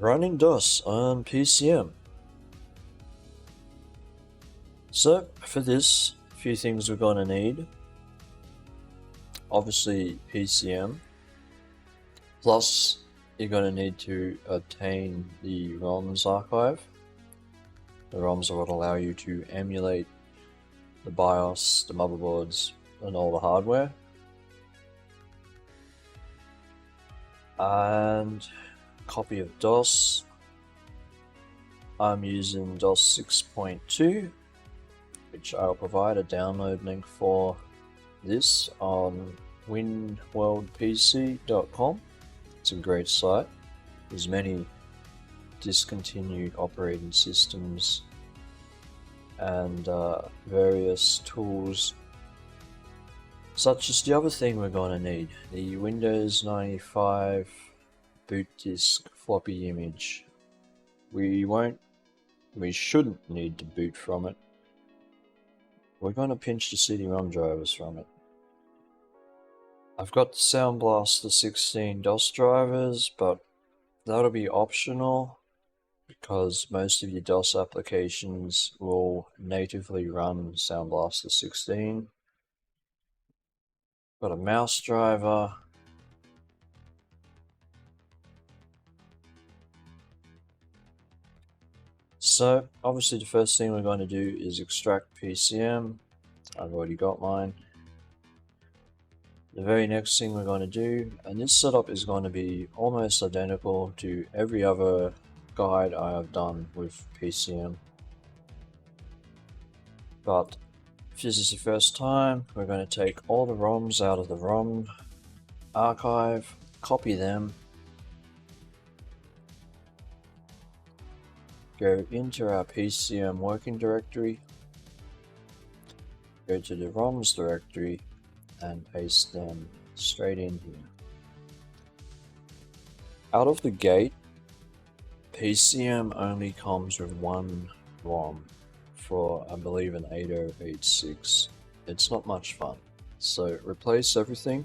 Running DOS on PCem. So for this, a few things we're going to need. Obviously PCem, plus you're going to need to obtain the ROMs archive. The ROMs are what allow you to emulate the BIOS, the motherboards, and all the hardware. And a copy of DOS. I'm using DOS 6.2, which I'll provide a download link for this on winworldpc.com. It's a great site. There's many discontinued operating systems and various tools, such as the other thing we're going to need, the Windows 95 boot disk floppy image. We shouldn't need to boot from it. We're going to pinch the CD-ROM drivers from it. I've got the Sound Blaster 16 DOS drivers, but that'll be optional because most of your DOS applications will natively run Sound Blaster 16. Got a mouse driver. So obviously the first thing we're going to do is extract PCem. I've already got mine. The very next thing we're going to do, and this setup is going to be almost identical to every other guide I have done with PCem. But if this is your first time, we're going to take all the ROMs out of the ROM archive, copy them, go into our PCem working directory, go to the ROMs directory, and paste them straight in here. Out of the gate, PCem only comes with one ROM for, I believe, an 8086. It's not much fun. So replace everything,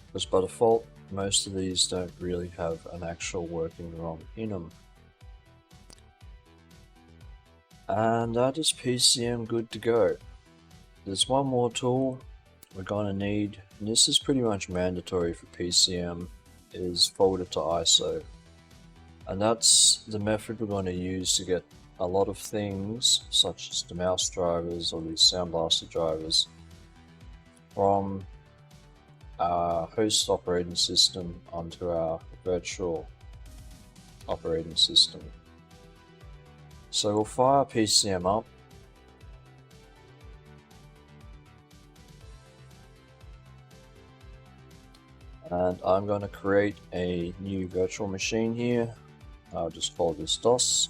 because by default most of these don't really have an actual working ROM in them. And that is PCem good to go. There's one more tool we're going to need, and this is pretty much mandatory for PCem, is Floder to ISO. And that's the method we're going to use to get a lot of things, such as the mouse drivers or the Sound Blaster drivers, from our host operating system onto our virtual operating system. So we'll fire PCem up. And I'm going to create a new virtual machine here. I'll just call this DOS.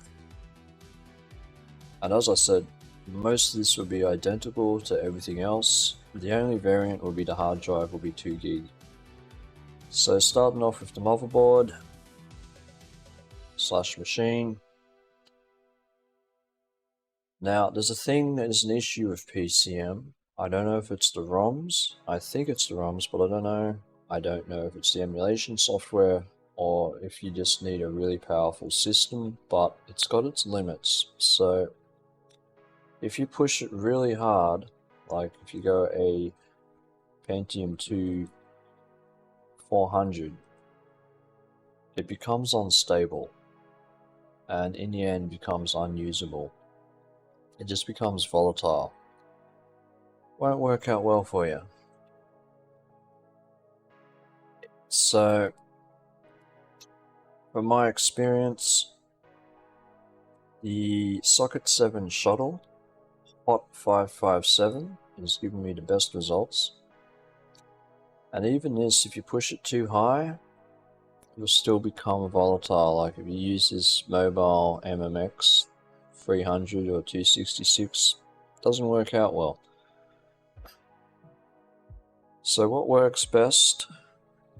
And as I said, most of this will be identical to everything else. The only variant will be the hard drive will be 2 gig. So starting off with the motherboard / machine. Now there's a thing that is an issue with PCem. I don't know if it's the ROMs. I think it's the ROMs, but I don't know. I don't know if it's the emulation software or if you just need a really powerful system, but it's got its limits. So if you push it really hard, like if you go a Pentium 2 400, it becomes unstable and in the end becomes unusable. It just becomes volatile. Won't work out well for you. So, from my experience, the Socket 7 shuttle, Hot 557, is giving me the best results. And even this, if you push it too high, it will still become volatile. Like if you use this mobile MMX 300 or 266, it doesn't work out well. So what works best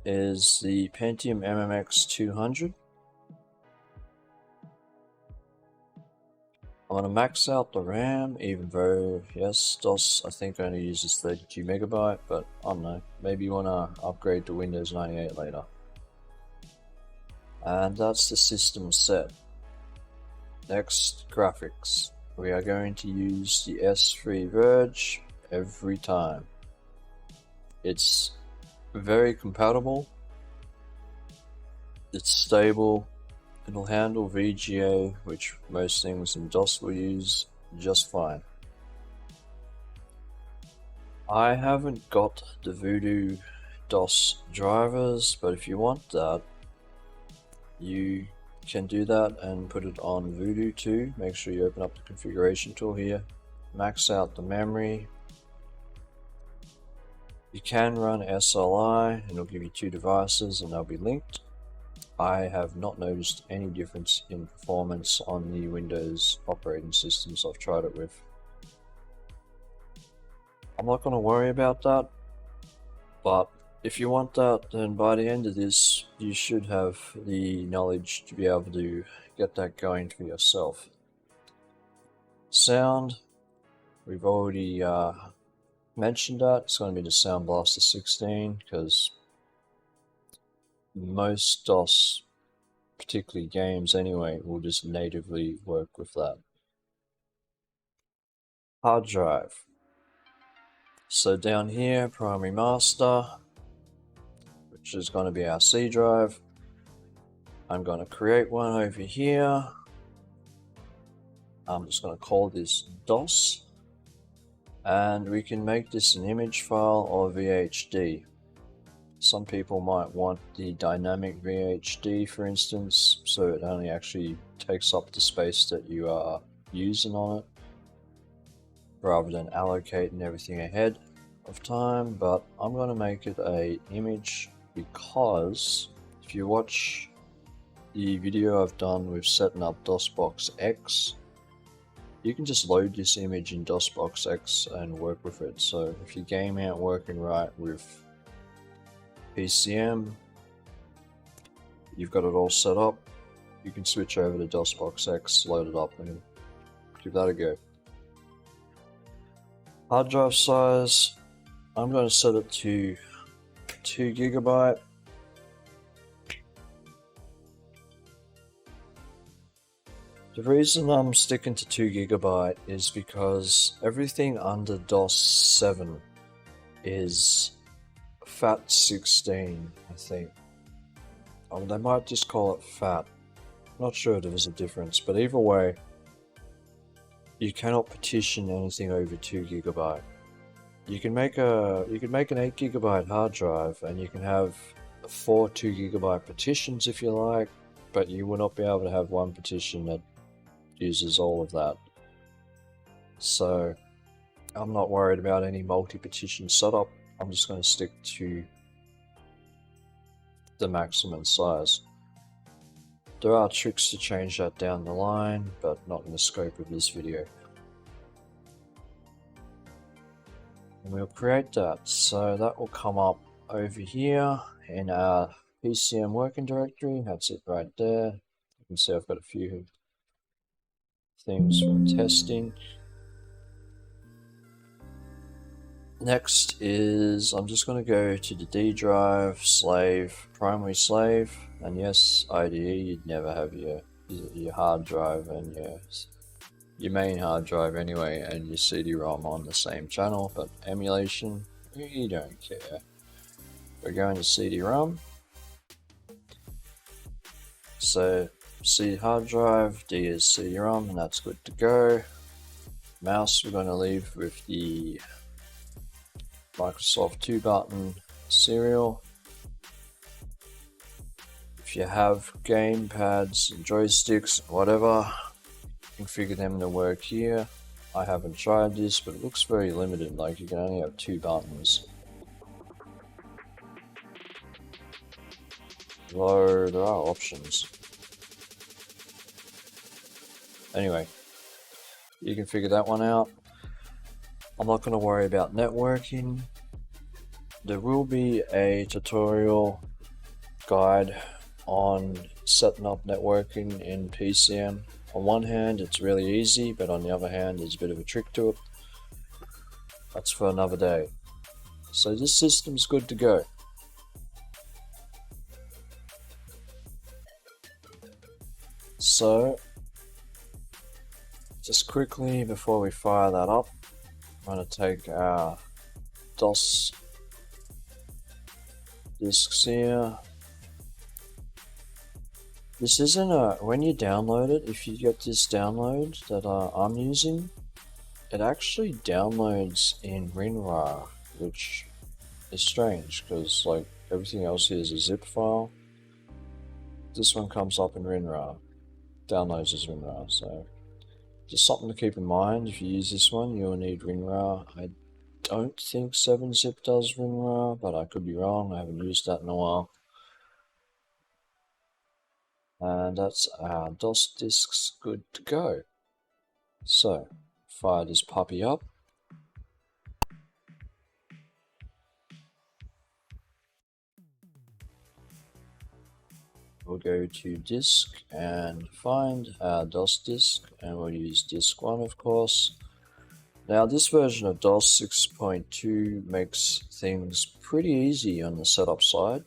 is the Pentium MMX 200. I'm going to max out the RAM, even though, yes, DOS I think only uses 32 megabyte, but I don't know, maybe you want to upgrade to Windows 98 later. And that's the system set. Next, graphics. We are going to use the S3 Verge every time. It's very compatible, it's stable, it'll handle VGA, which most things in DOS will use just fine. I haven't got the Voodoo DOS drivers, but if you want that, you can do that and put it on Voodoo too. Make sure you open up the configuration tool here, max out the memory. You can run SLI and it'll give you two devices and they'll be linked. I have not noticed any difference in performance on the Windows operating systems I've tried it with. I'm not going to worry about that, but if you want that, then by the end of this, you should have the knowledge to be able to get that going for yourself. Sound, we've already mentioned that. It's going to be the Sound Blaster 16 because most DOS, particularly games anyway, will just natively work with that. Hard drive. So down here, primary master, which is going to be our C drive. I'm going to create one over here. I'm just going to call this DOS. And we can make this an image file or VHD. Some people might want the dynamic VHD, for instance, so it only actually takes up the space that you are using on it, rather than allocating everything ahead of time. But I'm going to make it an image because if you watch the video I've done with setting up DOSBox X, you can just load this image in DOSBox X and work with it. So if your game ain't working right with PCem, you've got it all set up, you can switch over to DOSBox X, load it up and give that a go. Hard drive size, I'm going to set it to 2 GB. The reason I'm sticking to 2 GB is because everything under DOS 7 is FAT16, I think. They might just call it FAT. Not sure if there's a difference, but either way, you cannot partition anything over 2 GB. You can make an 8 GB hard drive, and you can have 4 2 GB partitions if you like, but you will not be able to have one partition that uses all of that. So I'm not worried about any multi-partition setup. I'm just going to stick to the maximum size. There are tricks to change that down the line, but not in the scope of this video. And we'll create that. So that will come up over here in our PCem working directory. That's it right there. You can see I've got a few things from testing. Next is I'm just going to go to the D drive, slave, primary slave, and yes, IDE, you'd never have your hard drive and your main hard drive anyway, and your CD-ROM on the same channel, but emulation, you don't care. We're going to CD-ROM. So C hard drive, D is CD-ROM, and that's good to go. Mouse we're going to leave with the Microsoft 2-button serial. If you have game pads and joysticks, whatever, configure them to work here. I haven't tried this, but it looks very limited, like you can only have 2 buttons. Though there are options. Anyway, you can figure that one out. I'm not going to worry about networking. There will be a tutorial guide on setting up networking in PCem. On one hand, it's really easy, but on the other hand, there's a bit of a trick to it. That's for another day. So this system's good to go. So, just quickly before we fire that up, I'm going to take our DOS disks here. This isn't when you download it, if you get this download that I'm using, it actually downloads in WinRAR, which is strange because like everything else here is a zip file. This one comes up in WinRAR, downloads as WinRAR, so just something to keep in mind. If you use this one, you'll need WinRAR. I don't think 7-zip does WinRAR, but I could be wrong. I haven't used that in a while. And that's our DOS disks good to go. So, fire this puppy up. We'll go to disk and find our DOS disk, and we'll use disk 1 of course. Now this version of DOS 6.2 makes things pretty easy on the setup side.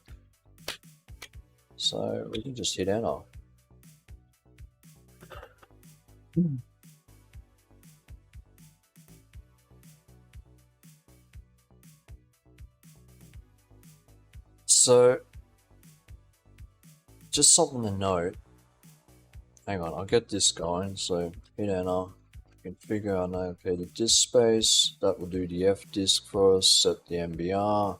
So we can just hit enter. So just something to note. Hang on, I'll get this going. So hit enter. Configure unallocated disk space. That will do the F disk for us. Set the MBR.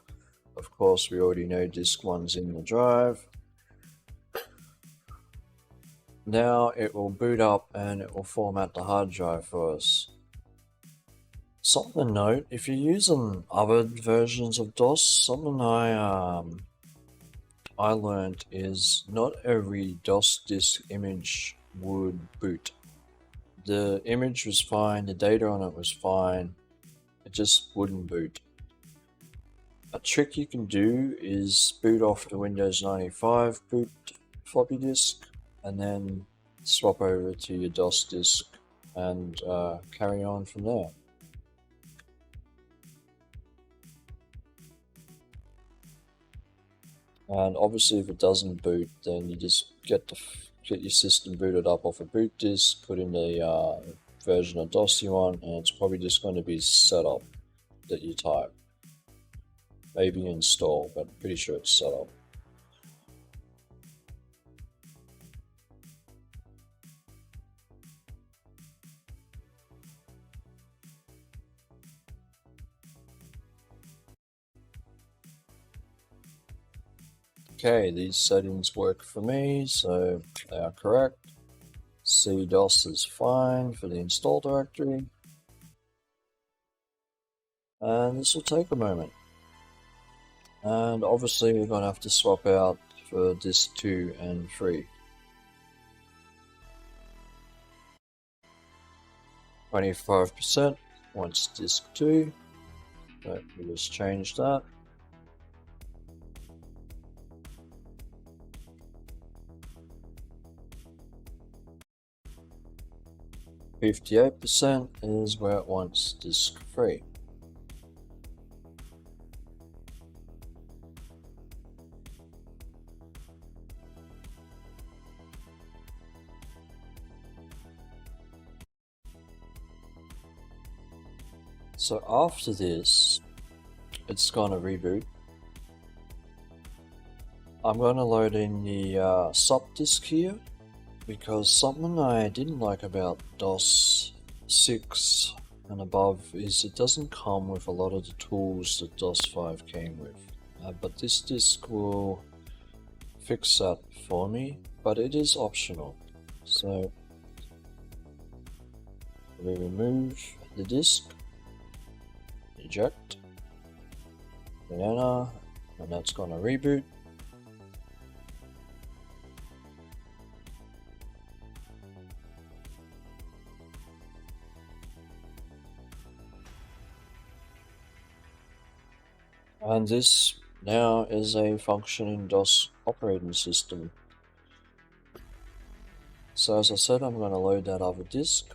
Of course, we already know disk 1's in the drive. Now it will boot up and it will format the hard drive for us. Something to note, if you're using other versions of DOS, something I learned is not every DOS disk image would boot. The image was fine, the data on it was fine, it just wouldn't boot. A trick you can do is boot off the Windows 95 boot floppy disk and then swap over to your DOS disk and carry on from there. And obviously if it doesn't boot, then you just get your system booted up off a boot disk, put in the version of DOS you want, and it's probably just going to be setup that you type. Maybe install, but I'm pretty sure it's setup. Okay, these settings work for me, so they are correct. CDOS is fine for the install directory. And this will take a moment. And obviously we're going to have to swap out for disk 2 and 3. 25% wants disk 2. So we'll just change that. 58% is where it wants disk 3. So after this, it's going to reboot. I'm going to load in the sub disk here, because something I didn't like about DOS 6 and above is it doesn't come with a lot of the tools that DOS 5 came with. But this disk will fix that for me, but it is optional. So we remove the disk, eject, enter, and that's going to reboot. And this now is a functioning DOS operating system. So as I said, I'm going to load that other disk.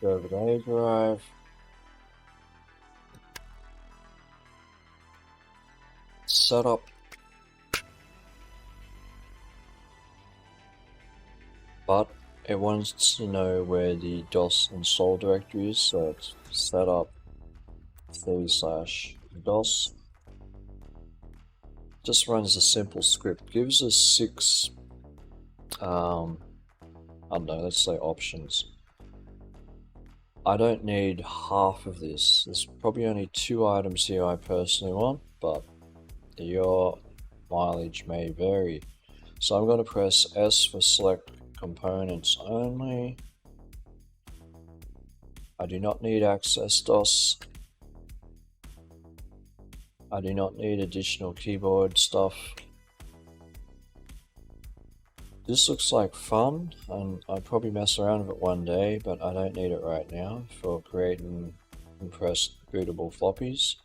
Go over to A drive. setup. But it wants to know where the DOS install directory is, so it's setup /DOS. Just runs a simple script, gives us 6, I don't know, let's say options. I don't need half of this. There's probably only 2 items here I personally want, but your mileage may vary. So I'm going to press S for select components only. I do not need access DOS. I do not need additional keyboard stuff. This looks like fun, and I'd probably mess around with it one day, but I don't need it right now for creating compressed bootable floppies.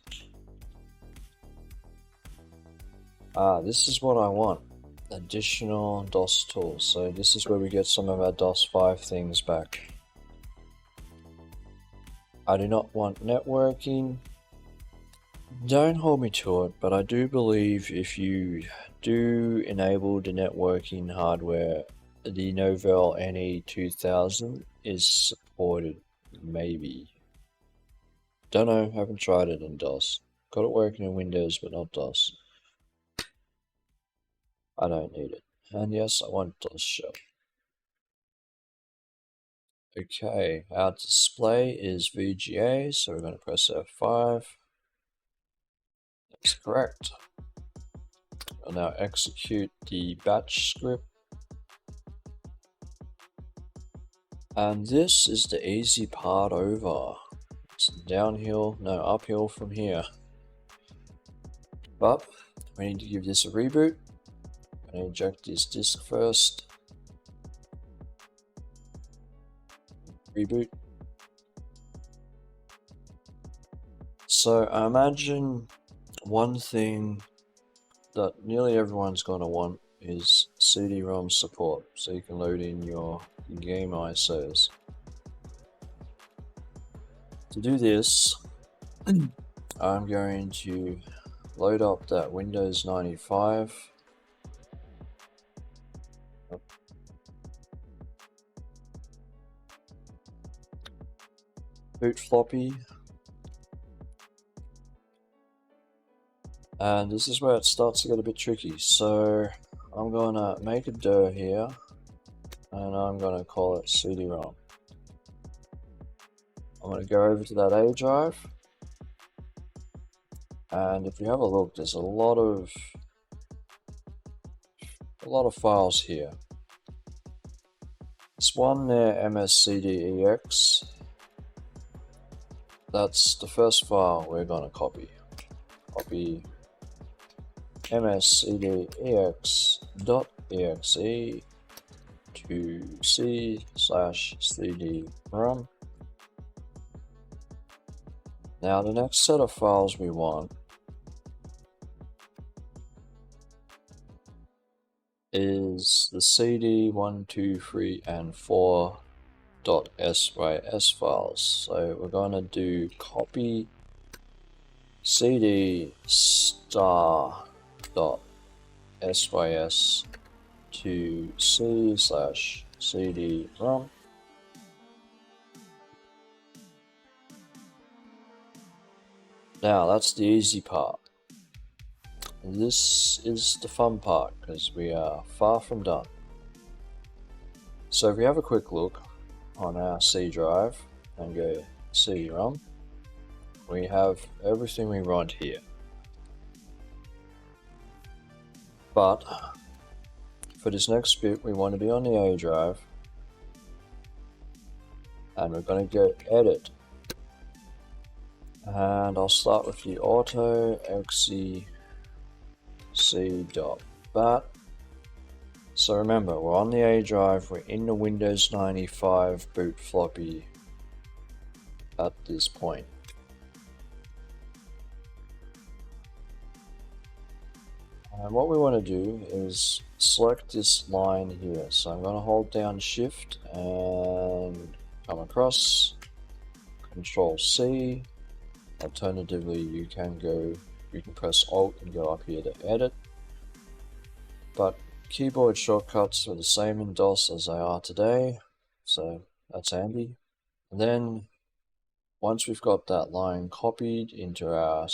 This is what I want. Additional DOS tools. So this is where we get some of our DOS 5 things back. I do not want networking. Don't hold me to it, but I do believe if you do enable the networking hardware, the Novell NE2000 is supported, maybe. Don't know, haven't tried it in DOS. Got it working in Windows, but not DOS. I don't need it. And yes, I want DOS shell. Okay, our display is VGA, so we're going to press F5. That's correct. I'll now execute the batch script. And this is the easy part over. It's downhill, no, uphill from here. But we need to give this a reboot. I'm going to eject this disk first. Reboot. So I imagine one thing that nearly everyone's going to want is CD-ROM support, so you can load in your game ISOs. To do this, I'm going to load up that Windows 95. Boot floppy. And this is where it starts to get a bit tricky. So I'm going to make a dir here, and I'm going to call it CD-ROM. I'm going to go over to that A drive, and if you have a look, there's a lot of files here. This one there, mscdex, that's the first file we're going to copy. Copy mscdex.exe to c/cd-rom. Now the next set of files we want is the cd1, 2, 3, and 4.sys files. So we're going to do copy cd star.sys to c/cd-rom. Now that's the easy part. This is the fun part because we are far from done. So if we have a quick look on our C drive and go CD-ROM, we have everything we want here. But for this next bit, we want to be on the A drive, and we're going to go edit. And I'll start with the auto xec.bat. So remember, we're on the A drive, we're in the Windows 95 boot floppy at this point. And what we want to do is select this line here. So I'm going to hold down Shift and come across, Control C. Alternatively, you can go you can press Alt and go up here to edit. But keyboard shortcuts are the same in DOS as they are today, so that's handy. And then once we've got that line copied into our,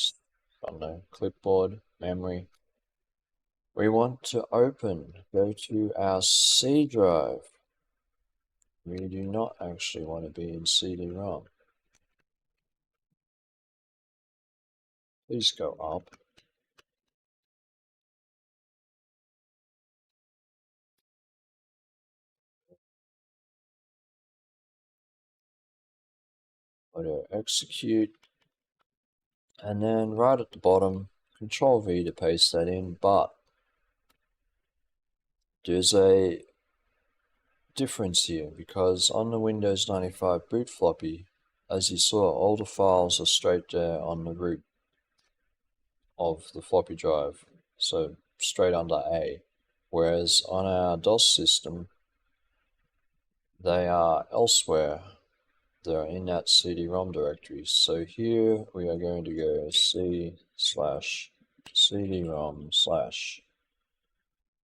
I don't know, clipboard, memory, we want to go to our C drive. We do not actually want to be in CD-ROM. Please go up. Auto execute. And then right at the bottom, Control V to paste that in, but there's a difference here because on the Windows 95 boot floppy, as you saw, all the files are straight there on the root of the floppy drive, so straight under A. Whereas on our DOS system, they are elsewhere. They're in that CD-ROM directory. So here we are going to go C/CD-ROM/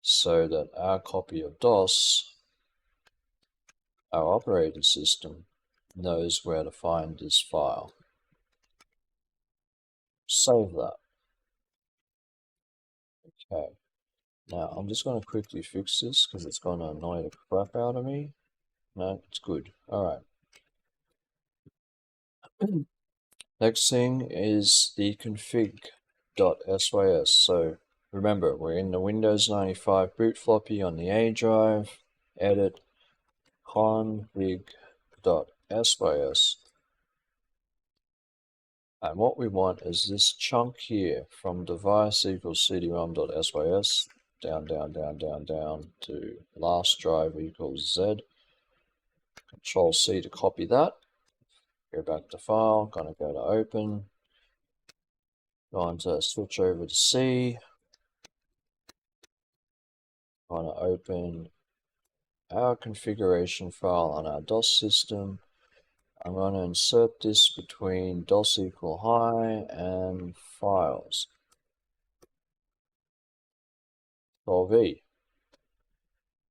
so that our copy of DOS, our operating system, knows where to find this file. Save that. Okay. Now I'm just going to quickly fix this because it's going to annoy the crap out of me. No, it's good. Alright. Next thing is the config.sys. So remember, we're in the Windows 95 boot floppy on the A drive. Edit config.sys. And what we want is this chunk here from device equals cdrom.sys down to last drive equals Z. Control C to copy that. Go back to file, gonna go to open. Going to switch over to C. Gonna open our configuration file on our DOS system. I'm going to insert this between DOS equal high and files. Control V.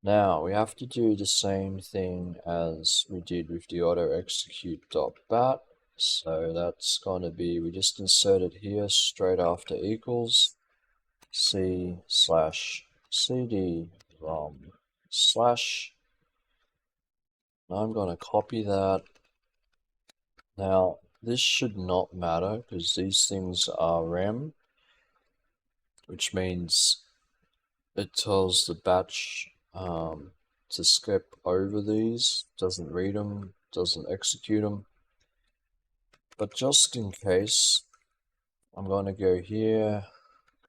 Now we have to do the same thing as we did with the auto execute.bat. So that's going to be, we just insert it here straight after equals C/CD-ROM/. I'm going to copy that. Now this should not matter because these things are RAM, which means it tells the batch to skip over these, doesn't read them, doesn't execute them. But just in case, I'm going to go here,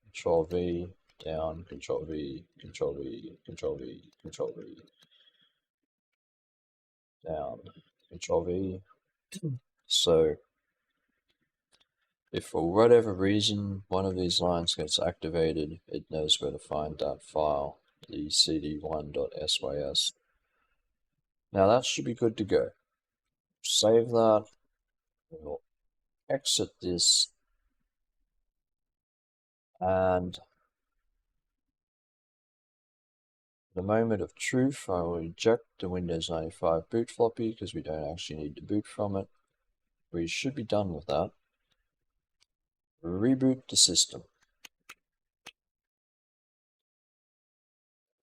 Control V, down, Control V, Control V, Control V, Control V, down, Control V. So if for whatever reason one of these lines gets activated, it knows where to find that file, the cd1.sys. Now that should be good to go. Save that. We'll exit this, and the moment of truth, I will eject the Windows 95 boot floppy because we don't actually need to boot from it. We should be done with that. Reboot the system.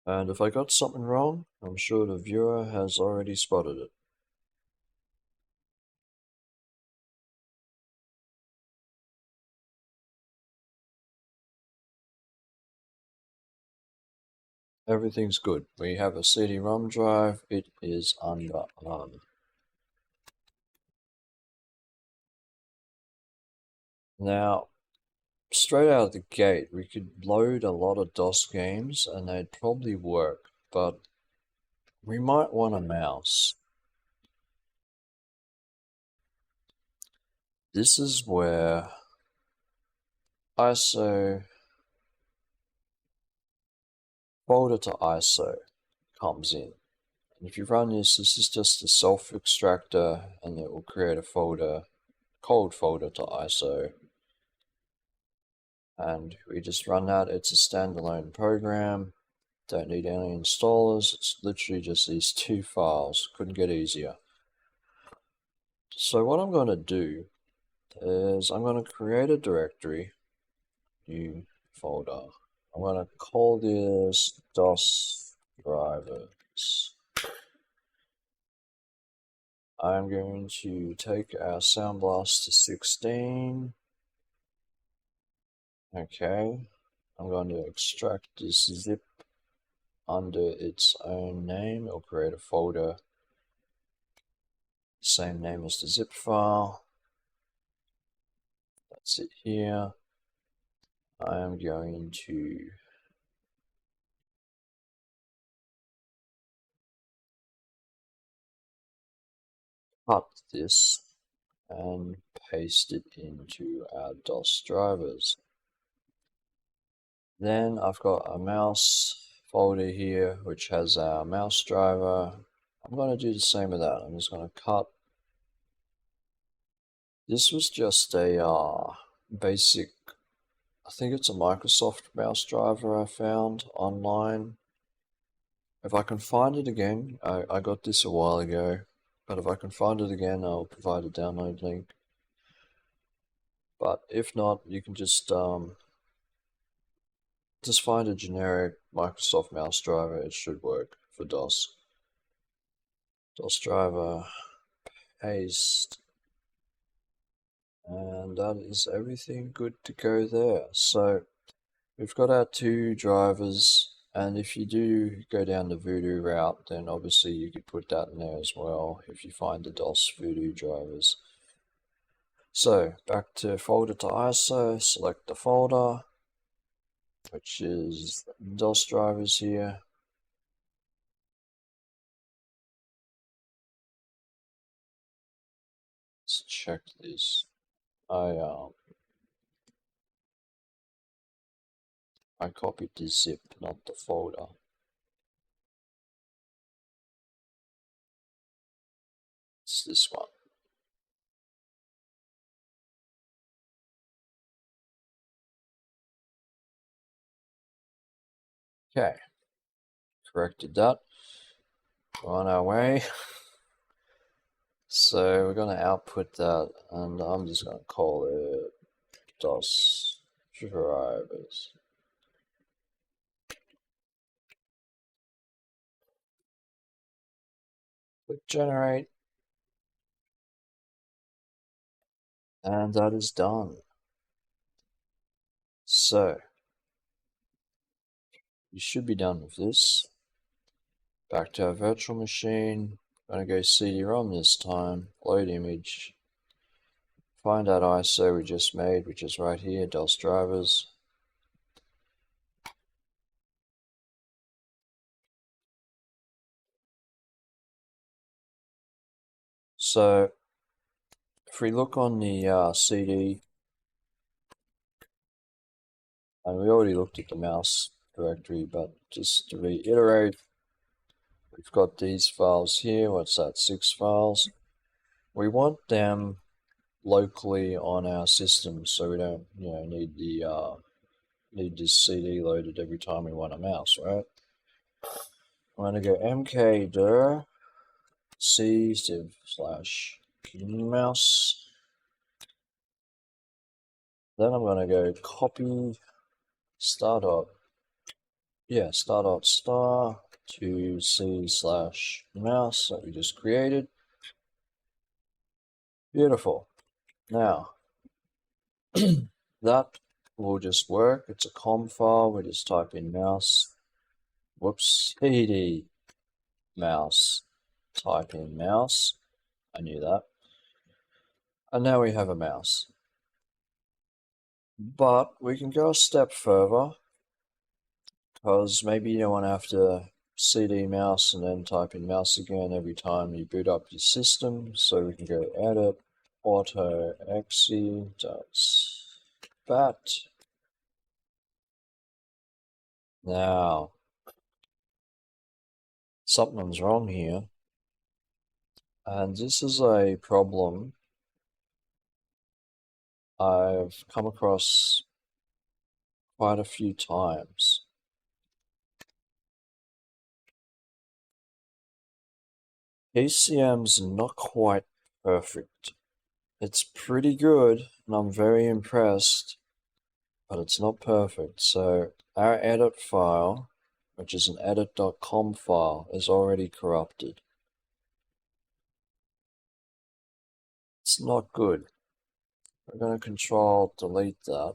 And if I got something wrong, I'm sure the viewer has already spotted it. Everything's good. We have a CD-ROM drive. It is under ARM. Now, straight out of the gate, we could load a lot of DOS games and they'd probably work, but we might want a mouse. This is where ISO, folder to ISO comes in. And if you run this is just a self extractor and it will create a folder, cold folder to ISO. and we just run that. It's a standalone program, don't need any installers, it's literally just these two files, couldn't get easier. So what I'm going to do is I'm going to create a directory, new folder. I'm going to call this DOS drivers. I'm going to take our Sound Blast to 16. Okay. I'm going to extract this zip under its own name. It'll create a folder, same name as the zip file. That's it here. I am going to cut this and paste it into our DOS drivers. Then I've got a mouse folder here which has our mouse driver. I'm going to do the same with that. I'm just going to cut. This was just a basic, I think it's a Microsoft mouse driver I found online. If I can find it again, I got this a while ago, but if I can find it again, I'll provide a download link. But if not, you can just find a generic Microsoft mouse driver. It should work for DOS. DOS driver, paste, and that is everything good to go there. So we've got our two drivers, and if you do go down the Voodoo route, then obviously you could put that in there as well if you find the DOS Voodoo drivers. So back to folder to ISO, select the folder, which is DOS drivers here. Let's check this. I copied the zip, not the folder. It's this one. Okay, corrected that. We're on our way. So we're going to output that, and I'm just going to call it DOS drivers. Click generate, and that is done. So you should be done with this. Back to our virtual machine. I'm going to go CD-ROM this time, load image, find that ISO we just made, which is right here, DOS drivers. So if we look on the CD, and we already looked at the mouse directory, but just to reiterate, we've got these files here. What's that? 6 files. We want them locally on our system, so we don't, need this CD loaded every time we want a mouse, right? I'm going to go mkdir c /mouse. Then I'm going to go copy star to c/mouse that we just created. Beautiful. Now that will just work. It's a COM file. We just type in mouse. Whoops, CD mouse. Type in mouse. I knew that. And now we have a mouse. But we can go a step further, because maybe you don't want to have to CD mouse and then type in mouse again every time you boot up your system. So we can go edit auto exe.bat. Now something's wrong here, and this is a problem I've come across quite a few times. PCem's not quite perfect. It's pretty good, and I'm very impressed, but it's not perfect. So our edit file, which is an edit.com file, is already corrupted. It's not good. We're going to control delete that.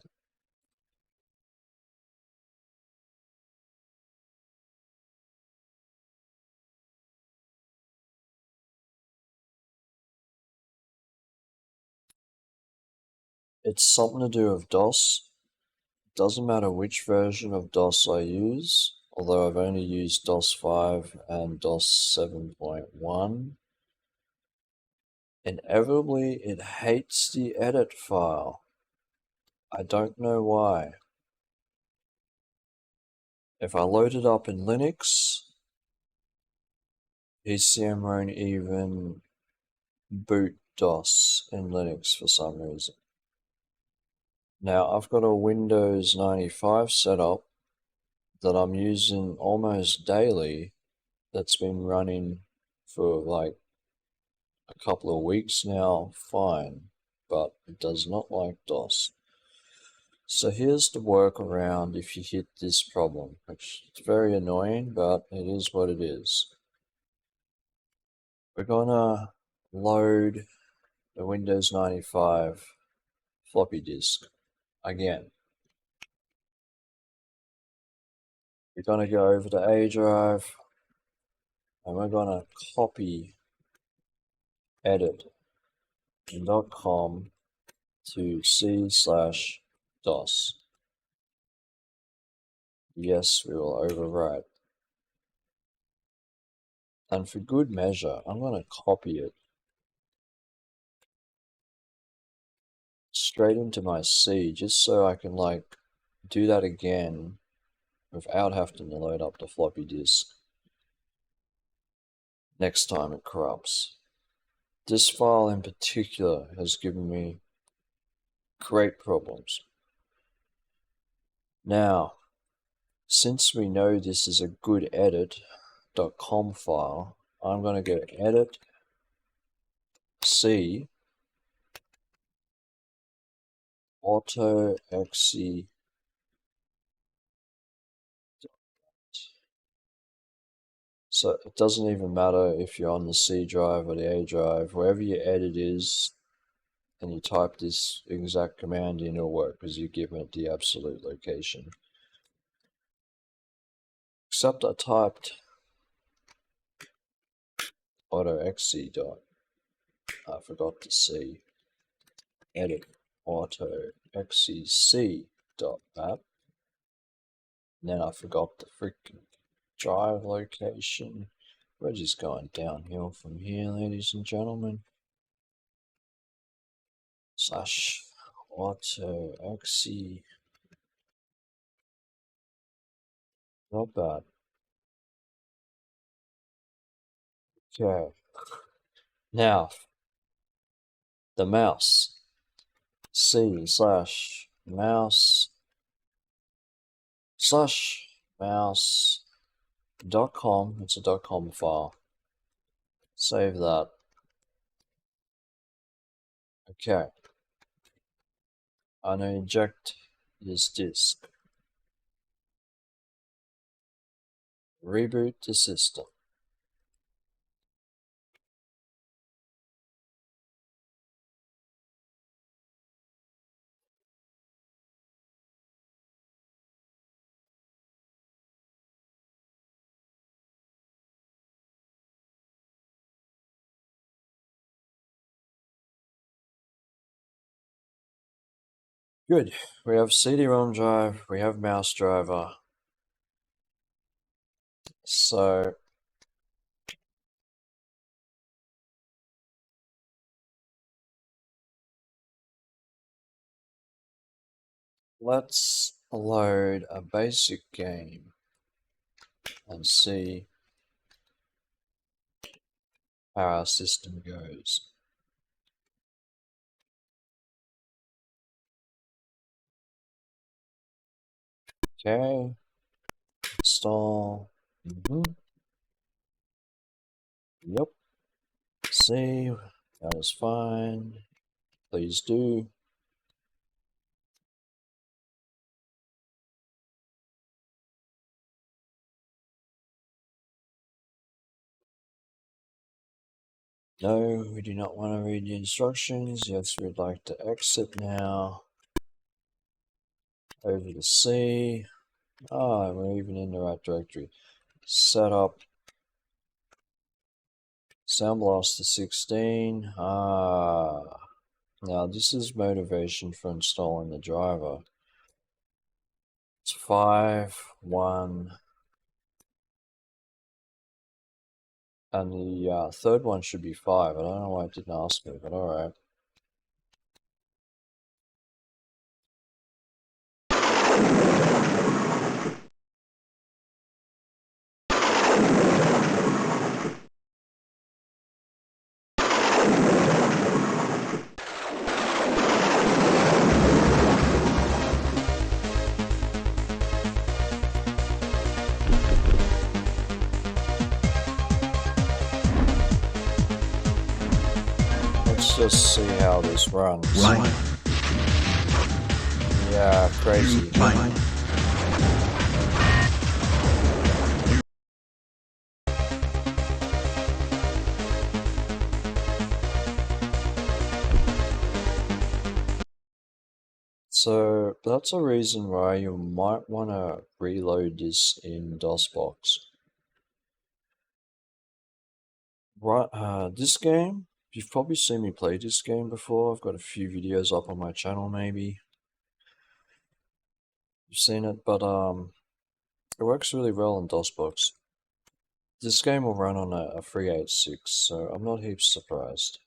It's something to do with DOS. Doesn't matter which version of DOS I use, although I've only used DOS 5 and DOS 7.1. Inevitably, it hates the edit file. I don't know why. If I load it up in Linux, PCem won't even boot DOS in Linux for some reason. Now I've got a Windows 95 setup that I'm using almost daily that's been running for like a couple of weeks now, fine, but it does not like DOS. So here's the workaround if you hit this problem, which is very annoying, but it is what it is. We're gonna load the Windows 95 floppy disk again. We're gonna go over to A drive and we're gonna copy edit.com to C/DOS. Yes, we will overwrite. And for good measure, I'm going to copy it straight into my C just so I can like do that again without having to load up the floppy disk next time it corrupts. This file in particular has given me great problems. Now, since we know this is a good edit.com file, I'm going to go edit C auto exe. So it doesn't even matter if you're on the C drive or the A drive, wherever your edit is, and you type this exact command in, it'll work because you've given it the absolute location. Except I typed auto.exe dot. I forgot to C. Edit auto.exe dot map. And then I forgot the freaking drive location. We're just going downhill from here, ladies and gentlemen. Slash auto.exe. Not bad. Okay. Now, the mouse. C/mouse/mouse.com. It's a .com file. Save that. Okay. I'm going to inject this disk. Reboot the system. Good. We have CD-ROM drive. We have mouse driver. So let's load a basic game and see how our system goes. Okay. Install. Yep. See, that is fine. Please do. No, we do not want to read the instructions. Yes, we'd like to exit now. Over to C. Ah, we're even in the right directory. Set up Sound Blaster 16. Ah, now this is motivation for installing the driver. It's 5, 1, and the third one should be 5. I don't know why it didn't ask me, but alright. Let's just see how this runs. Right. Yeah, crazy. Right. So that's a reason why you might want to reload this in DOSBox. Right, this game, you've probably seen me play this game before. I've got a few videos up on my channel, maybe. You've seen it, but it works really well in DOSBox. This game will run on a 386, so I'm not heaps surprised.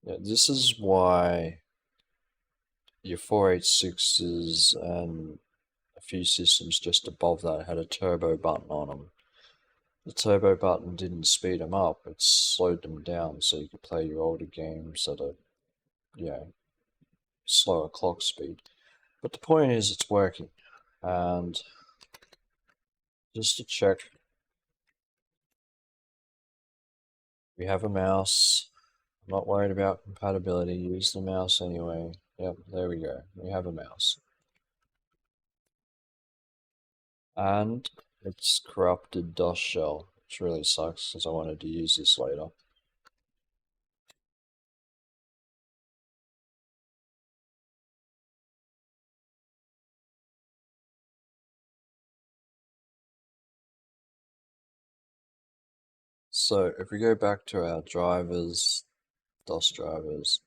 Yeah, this is why your 486s and a few systems just above that had a turbo button on them. The turbo button didn't speed them up, it slowed them down so you could play your older games at a, slower clock speed. But the point is, it's working. And just to check, we have a mouse. I'm not worried about compatibility, use the mouse anyway. Yep, there we go, we have a mouse. And it's corrupted DOS shell, which really sucks because I wanted to use this later. So if we go back to our drivers, DOS drivers,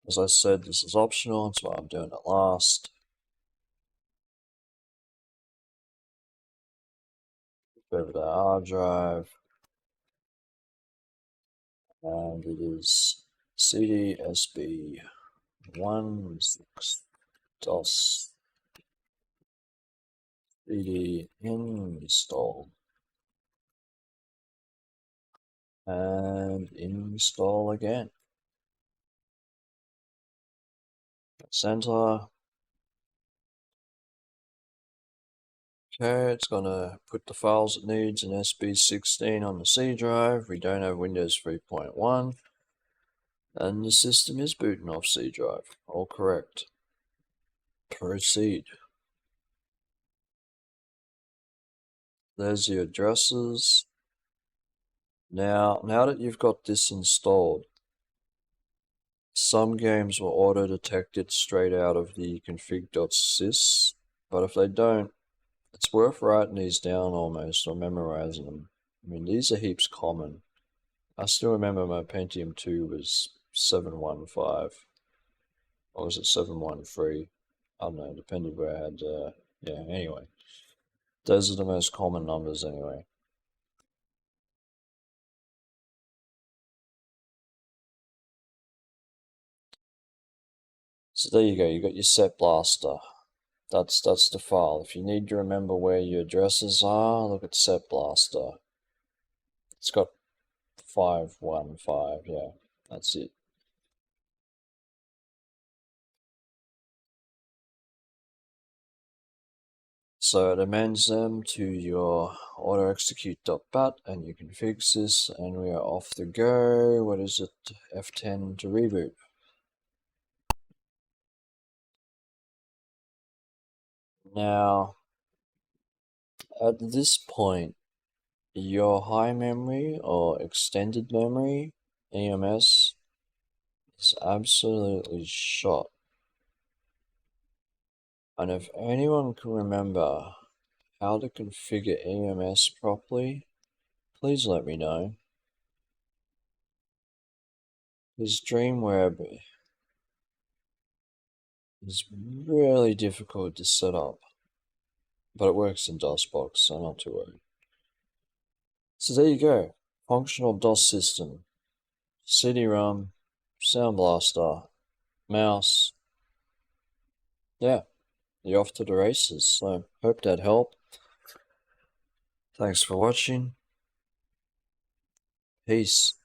as I said, this is optional, that's why I'm doing it last. Go over to our hard drive, and it is CD-SB 16 DOS CD install, and install again. Center. Okay, it's gonna put the files it needs in SB16 on the C drive. We don't have Windows 3.1, and the system is booting off C drive. All correct. Proceed. There's your addresses. Now that you've got this installed, some games will auto-detect it straight out of the config.sys, but if they don't, it's worth writing these down almost, or memorizing them. I mean, these are heaps common. I still remember my Pentium 2 was 715, or was it 713? I don't know, depended where I had, yeah, anyway. Those are the most common numbers anyway. So there you go, you got your set blaster. That's the file. If you need to remember where your addresses are, look at set blaster. It's got 515, yeah, that's it. So it amends them to your auto-execute.bat, and you can fix this, and we are off the go. What is it? F10 to reboot. Now, at this point, your high memory or extended memory, EMS, is absolutely shot. And if anyone can remember how to configure EMS properly, please let me know. This Dreamweb is really difficult to set up, but it works in DOSBox, so not too worried. So there you go, functional DOS system, CD-ROM, Sound Blaster, mouse. Yeah, you're off to the races. So hope that helped. Thanks for watching. Peace.